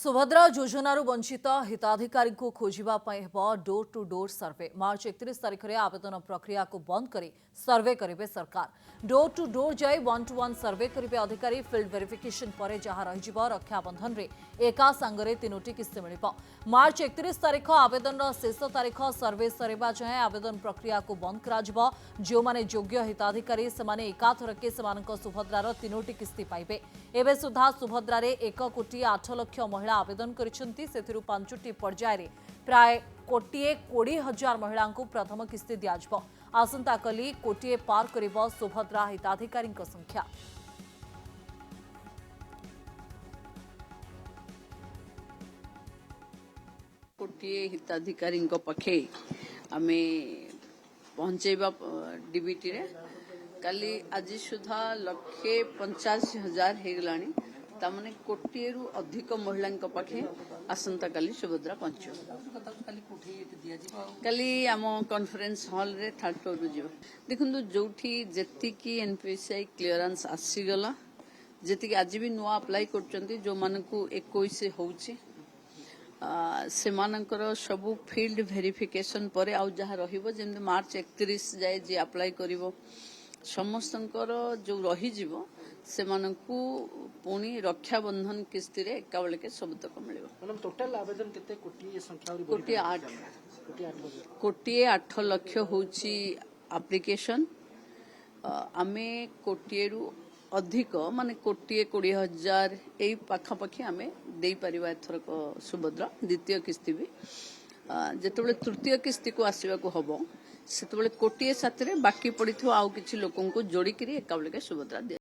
सुभद्रा योजनारू वंचित हिताधिकारी को खोजिबा पई हेबो डोर टू डोर सर्वे। मार्च 31 तारिख रे आवेदन प्रक्रिया को बंद करी सर्वे करिवे सरकार। डोर टू डोर जाई 1-to-1 सर्वे करिवे अधिकारी। फील्ड वेरिफिकेशन परे जहा रहिजिबो रक्षाबंधन रे एका संगरे तीनोटी किस्ती मिलिबो। मार्च 31 तारिख आवेदन शेष तारिख। सर्वे सरेबा जाए आवेदन प्रक्रिया को बंद कराजिबो। जो माने योग्य हिताधिकारी सेमाने एकाथरके सेमानक सुभद्रार तीनोटी किस्ती पाइबे। एबे सुधा सुभद्रा रे 1 कोटी 8 लाख महिला आवेदन करिसेंती। सेथिरु 5टी पर्याय रे प्राय 1,20,000 महिला को प्रथम किस्ती दियाजिबो। आसंता कली कोटिए पार करिबो सुभद्रा हिताधिकारी संख्या। कोटिए हिताधिकारी पखे आमे पहुंचेबा डीबीटी रे काली आज सुधा 1,85,000 हो गलानी। तामने कोटिए रु अधिक महिला पाखे आसंता काली सुभद्रा पहुंचो। काली आम कॉन्फ्रेंस हॉल रे थर्ड फ्लोर रु जीव देखु जोठी जेतिकी एनपीसीआई क्लियरेंस आसीगला जेतिकी आज भी नुआ अप्लाई करचंती जो मानकू 21 होउची सेमानकर सबू फील्ड वेरिफिकेशन पर आउ जहाँ रहिबो जेमते मार्च 31 जाए जे अप्लाई करिवो समस्तंकर जो रहिजिवो सेमानकू पुणी रक्षाबंधन किस्ती रे एका बेले के सब तक मिलिबो। मतलब टोटल आवेदन केते कोटी संख्या कोटी 8 लाख होची एप्लीकेशन। आमे कोटी रु अधिक माने कोटी 20,000 एई पाखापाखी आमे देई परिबा एथरक सुभद्रा द्वितीय किस्ती भी जेतेबेले तृतीय किस्ती को आसीबा को हबो सेतेबेले कोटी 7 रे बाकी पड़िथो आउ किछि लोकन को जोड़ी करी एका बेले के सुभद्रा